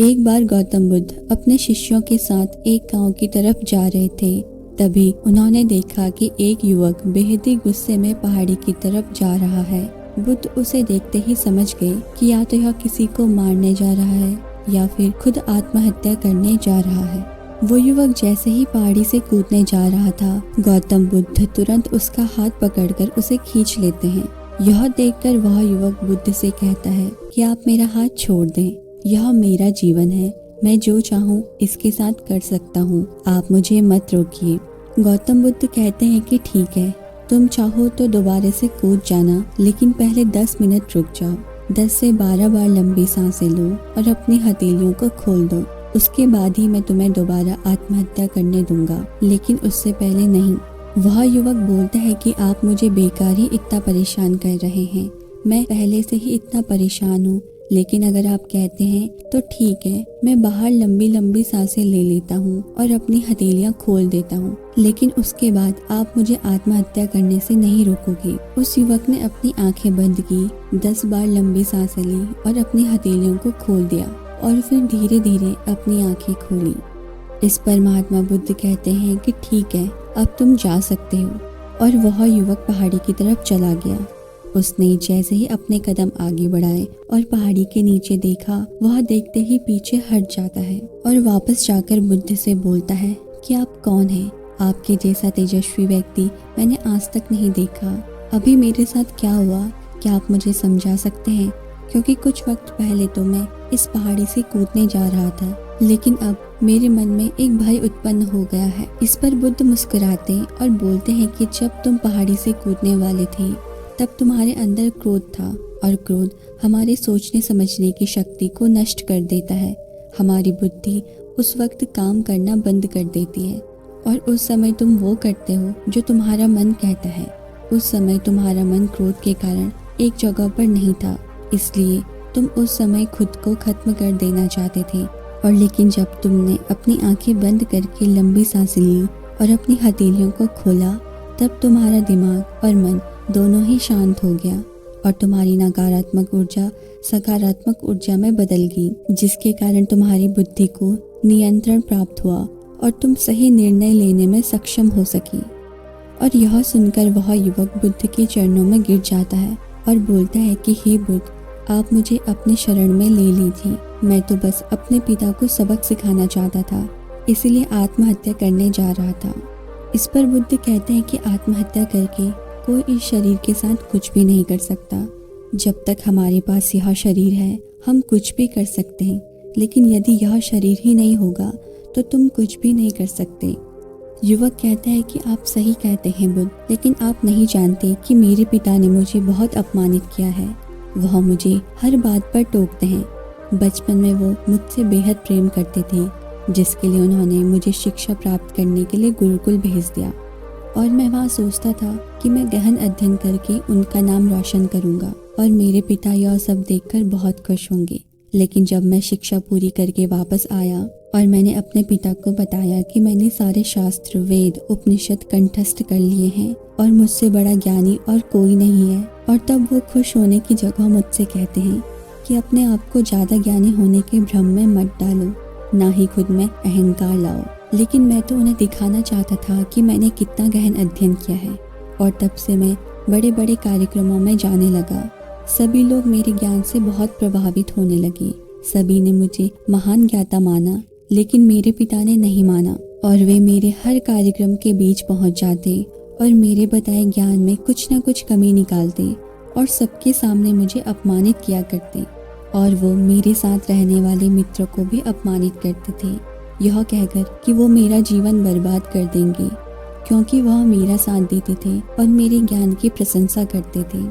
एक बार गौतम बुद्ध अपने शिष्यों के साथ एक गांव की तरफ जा रहे थे। तभी उन्होंने देखा कि एक युवक बेहद ही गुस्से में पहाड़ी की तरफ जा रहा है। बुद्ध उसे देखते ही समझ गए कि या तो यह किसी को मारने जा रहा है या फिर खुद आत्महत्या करने जा रहा है। वो युवक जैसे ही पहाड़ी से कूदने जा रहा था, गौतम बुद्ध तुरंत उसका हाथ पकड़कर उसे खींच लेते हैं। यह देखकर वह युवक बुद्ध से कहता है कि आप मेरा हाथ छोड़ दें, यह मेरा जीवन है, मैं जो चाहूँ इसके साथ कर सकता हूँ, आप मुझे मत रोकिए। गौतम बुद्ध कहते हैं कि ठीक है, तुम चाहो तो दोबारा से कूद जाना, लेकिन पहले 10 मिनट रुक जाओ। 10 से 12 बार लंबी सांसें लो और अपनी हथेलियों को खोल दो। उसके बाद ही मैं तुम्हें दोबारा आत्महत्या करने दूंगा, लेकिन उससे पहले नहीं। वह युवक बोलता है कि आप मुझे बेकार ही इतना परेशान कर रहे हैं, मैं पहले से ही इतना परेशान हूँ, लेकिन अगर आप कहते हैं तो ठीक है, मैं बाहर लंबी लंबी सांसें ले लेता हूँ और अपनी हथेलियाँ खोल देता हूँ, लेकिन उसके बाद आप मुझे आत्महत्या करने से नहीं रोकोगे। उस युवक ने अपनी आंखें बंद की, 10 बार लंबी सांसें ली और अपनी हथेलियों को खोल दिया और फिर धीरे धीरे अपनी आंखें खोली। इस पर महात्मा बुद्ध कहते हैं कि ठीक है, अब तुम जा सकते हो। और वह युवक पहाड़ी की तरफ चला गया। उसने जैसे ही अपने कदम आगे बढ़ाए और पहाड़ी के नीचे देखा, वह देखते ही पीछे हट जाता है और वापस जाकर बुद्ध से बोलता है कि आप कौन हैं? आपके जैसा तेजस्वी व्यक्ति मैंने आज तक नहीं देखा। अभी मेरे साथ क्या हुआ, क्या आप मुझे समझा सकते हैं? क्योंकि कुछ वक्त पहले तो मैं इस पहाड़ी से कूदने जा रहा था, लेकिन अब मेरे मन में एक भय उत्पन्न हो गया है। इस पर बुद्ध मुस्कुराते और बोलते हैं कि जब तुम पहाड़ी से कूदने वाले थे तब तुम्हारे अंदर क्रोध था, और क्रोध हमारे सोचने समझने की शक्ति को नष्ट कर देता है। हमारी बुद्धि उस वक्त काम करना बंद कर देती है और उस समय तुम वो करते हो जो तुम्हारा मन कहता है। उस समय तुम्हारा मन क्रोध के कारण एक जगह पर नहीं था, इसलिए तुम उस समय खुद को खत्म कर देना चाहते थे। और लेकिन जब तुमने अपनी आंखें बंद करके लंबी सांसें ली और अपनी हथेलियों को खोला, तब तुम्हारा दिमाग और मन दोनों ही शांत हो गया और तुम्हारी नकारात्मक ऊर्जा सकारात्मक ऊर्जा में बदल गई, जिसके कारण तुम्हारी बुद्धि को नियंत्रण प्राप्त हुआ और तुम सही निर्णय लेने में सक्षम हो सकी। और यह सुनकर वह युवक बुद्ध के चरणों में गिर जाता है और बोलता है कि हे बुद्ध, आप मुझे अपने शरण में ले ली थी। मैं तो बस अपने पिता को सबक सिखाना चाहता था, इसलिए आत्महत्या करने जा रहा था। इस पर बुद्ध कहते हैं कि आत्महत्या करके कोई इस शरीर के साथ कुछ भी नहीं कर सकता। जब तक हमारे पास यह शरीर है, हम कुछ भी कर सकते हैं, लेकिन यदि यह शरीर ही नहीं होगा तो तुम कुछ भी नहीं कर सकते। युवक कहता है कि आप सही कहते हैं बुद्ध, लेकिन आप नहीं जानते कि मेरे पिता ने मुझे बहुत अपमानित किया है। वह मुझे हर बात पर टोकते हैं। बचपन में वो मुझसे बेहद प्रेम करते थे, जिसके लिए उन्होंने मुझे शिक्षा प्राप्त करने के लिए गुरुकुल भेज दिया, और मैं वहाँ सोचता था कि मैं गहन अध्ययन करके उनका नाम रोशन करूँगा और मेरे पिता यह सब देखकर बहुत खुश होंगे। लेकिन जब मैं शिक्षा पूरी करके वापस आया और मैंने अपने पिता को बताया कि मैंने सारे शास्त्र, वेद, उपनिषद कंठस्थ कर लिए हैं और मुझसे बड़ा ज्ञानी और कोई नहीं है, और तब वो खुश होने की जगह मुझसे कहते हैं कि अपने आप को ज़्यादा ज्ञानी होने के भ्रम में मत डालो, ना ही खुद में अहंकार लाओ। लेकिन मैं तो उन्हें दिखाना चाहता था कि मैंने कितना गहन अध्ययन किया है, और तब से मैं बड़े बड़े कार्यक्रमों में जाने लगा। सभी लोग मेरे ज्ञान से बहुत प्रभावित होने लगे। सभी ने मुझे महान ज्ञाता माना, लेकिन मेरे पिता ने नहीं माना, और वे मेरे हर कार्यक्रम के बीच पहुंच जाते और मेरे बताए ज्ञान में कुछ न कुछ कमी निकालते और सबके सामने मुझे अपमानित किया करते, और वो मेरे साथ रहने वाले मित्रों को भी अपमानित करते थे, यह कहकर कि वो मेरा जीवन बर्बाद कर देंगे, क्योंकि वह मेरा साथ देते थे और मेरे ज्ञान की प्रशंसा करते थे।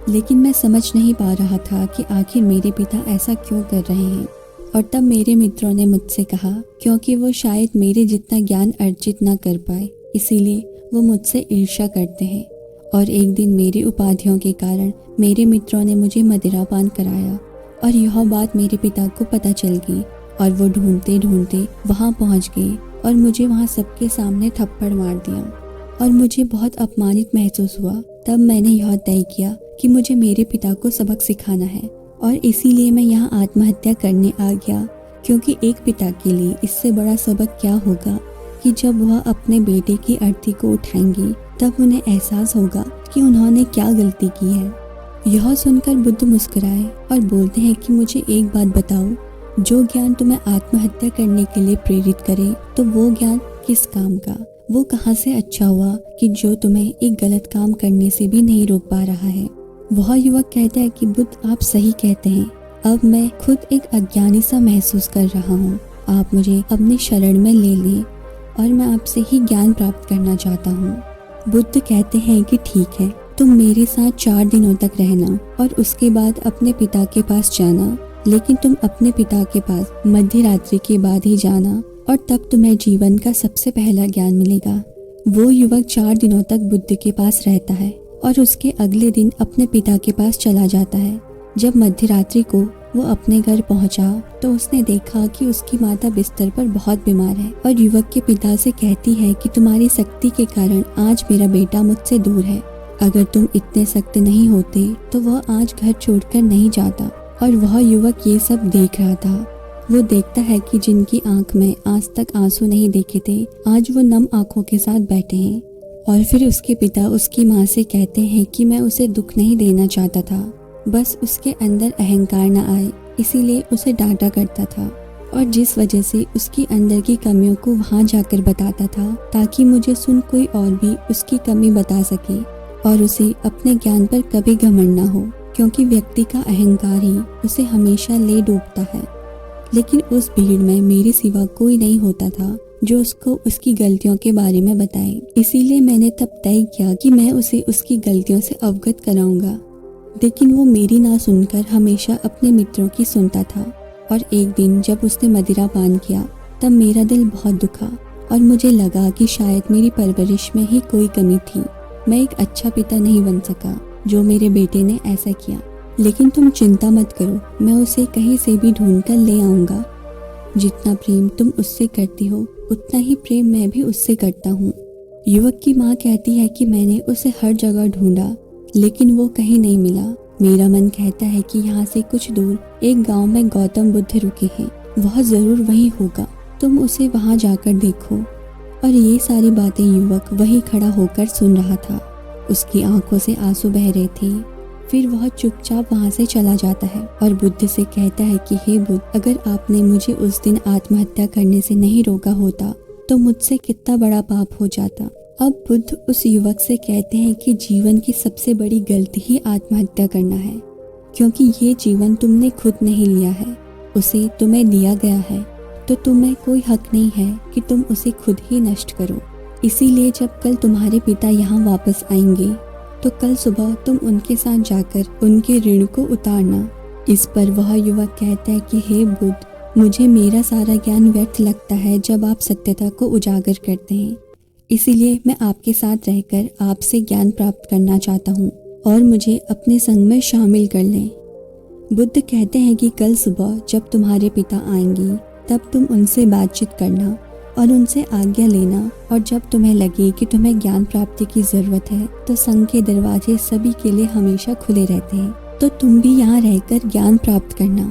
लेकिन मैं समझ नहीं पा रहा था कि आखिर मेरे पिता ऐसा क्यों कर रहे हैं। और तब मेरे मित्रों ने मुझसे कहा, क्योंकि वो शायद मेरे जितना ज्ञान अर्जित ना कर पाए, इसीलिए वो मुझसे ईर्ष्या करते हैं। और एक दिन मेरी उपाधियों के कारण मेरे मित्रों ने मुझे मदिरापान कराया, और यह बात मेरे पिता को पता चल गई, और वो ढूंढते ढूंढते वहाँ पहुँच गए और मुझे वहाँ सबके सामने थप्पड़ मार दिया, और मुझे बहुत अपमानित महसूस हुआ। तब मैंने यह तय किया कि मुझे मेरे पिता को सबक सिखाना है, और इसीलिए मैं यहाँ आत्महत्या करने आ गया, क्योंकि एक पिता के लिए इससे बड़ा सबक क्या होगा कि जब वह अपने बेटे की अर्थी को उठाएंगे तब उन्हें एहसास होगा कि उन्होंने क्या गलती की है। यह सुनकर बुद्ध मुस्कुराए और बोलते हैं कि मुझे एक बात बताओ, जो ज्ञान तुम्हें आत्महत्या करने के लिए प्रेरित करे तो वो ज्ञान किस काम का, वो कहाँ से अच्छा हुआ कि जो तुम्हें एक गलत काम करने से भी नहीं रोक पा रहा है। वह युवक कहता है कि बुद्ध आप सही कहते हैं, अब मैं खुद एक अज्ञानी सा महसूस कर रहा हूँ। आप मुझे अपनी शरण में ले लें और मैं आपसे ही ज्ञान प्राप्त करना चाहता हूँ। बुद्ध कहते हैं कि ठीक है, तुम मेरे साथ 4 दिनों तक रहना और उसके बाद अपने पिता के पास जाना, लेकिन तुम अपने पिता के पास मध्य रात्रि के बाद ही जाना और तब तुम्हें जीवन का सबसे पहला ज्ञान मिलेगा। वो युवक 4 दिनों तक बुद्ध के पास रहता है और उसके अगले दिन अपने पिता के पास चला जाता है। जब मध्य रात्रि को वो अपने घर पहुंचा तो उसने देखा कि उसकी माता बिस्तर पर बहुत बीमार है और युवक के पिता से कहती है कि तुम्हारी सख्ती के कारण आज मेरा बेटा मुझसे दूर है। अगर तुम इतने सख्त नहीं होते तो वह आज घर छोड़कर नहीं जाता। और वह युवक ये सब देख रहा था। वो देखता है कि जिनकी आंख में आज तक आंसू नहीं देखे थे, आज वो नम आंखों के साथ बैठे हैं। और फिर उसके पिता उसकी माँ से कहते हैं कि मैं उसे दुख नहीं देना चाहता था, बस उसके अंदर अहंकार न आए इसीलिए उसे डांटा करता था और जिस वजह से उसकी अंदर की कमियों को वहाँ जाकर बताता था ताकि मुझे सुन कोई और भी उसकी कमी बता सके और उसे अपने ज्ञान पर कभी घमंड न हो, क्योंकि व्यक्ति का अहंकार ही उसे हमेशा ले डूबता है। लेकिन उस भीड़ में मेरे सिवा कोई नहीं होता था जो उसको उसकी गलतियों के बारे में बताए, इसीलिए मैंने तब तय किया कि मैं उसे उसकी गलतियों से अवगत कराऊंगा। लेकिन वो मेरी ना सुनकर हमेशा अपने मित्रों की सुनता था और एक दिन जब उसने मदिरा पान किया तब मेरा दिल बहुत दुखा और मुझे लगा कि शायद मेरी परवरिश में ही कोई कमी थी। मैं एक अच्छा पिता नहीं बन सका जो मेरे बेटे ने ऐसा किया, लेकिन तुम चिंता मत करो, मैं उसे कहीं से भी ढूंढ कर ले आऊँगा। जितना प्रेम तुम उससे करती हो उतना ही प्रेम मैं भी उससे करता हूँ। युवक की माँ कहती है कि मैंने उसे हर जगह ढूंढा लेकिन वो कहीं नहीं मिला। मेरा मन कहता है कि यहाँ से कुछ दूर एक गांव में गौतम बुद्ध रुके हैं, वह जरूर वहीं होगा, तुम उसे वहाँ जाकर देखो। और ये सारी बातें युवक वहीं खड़ा होकर सुन रहा था। उसकी आंखों से आंसू बह रहे थे। फिर वह चुपचाप वहाँ से चला जाता है और बुद्ध से कहता है कि हे बुद्ध, अगर आपने मुझे उस दिन आत्महत्या करने से नहीं रोका होता तो मुझसे कितना बड़ा पाप हो जाता। अब बुद्ध उस युवक से कहते हैं कि जीवन की सबसे बड़ी गलती ही आत्महत्या करना है, क्योंकि ये जीवन तुमने खुद नहीं लिया है, उसे तुम्हें दिया गया है, तो तुम्हें कोई हक नहीं है कि तुम उसे खुद ही नष्ट करो। इसीलिए जब कल तुम्हारे पिता यहाँ वापस आएंगे तो कल सुबह तुम उनके साथ जाकर उनके ऋण को उतारना। इस पर वह युवक कहता है कि हे बुद्ध, मुझे मेरा सारा ज्ञान व्यर्थ लगता है जब आप सत्यता को उजागर करते हैं, इसीलिए मैं आपके साथ रहकर आपसे ज्ञान प्राप्त करना चाहता हूँ और मुझे अपने संग में शामिल कर लें। बुद्ध कहते हैं कि कल सुबह जब तुम्हारे पिता आएंगे तब तुम उनसे बातचीत करना और उनसे आज्ञा लेना, और जब तुम्हें लगे कि तुम्हें ज्ञान प्राप्ति की जरूरत है तो संघ के दरवाजे सभी के लिए हमेशा खुले रहते हैं, तो तुम भी यहाँ रहकर ज्ञान प्राप्त करना।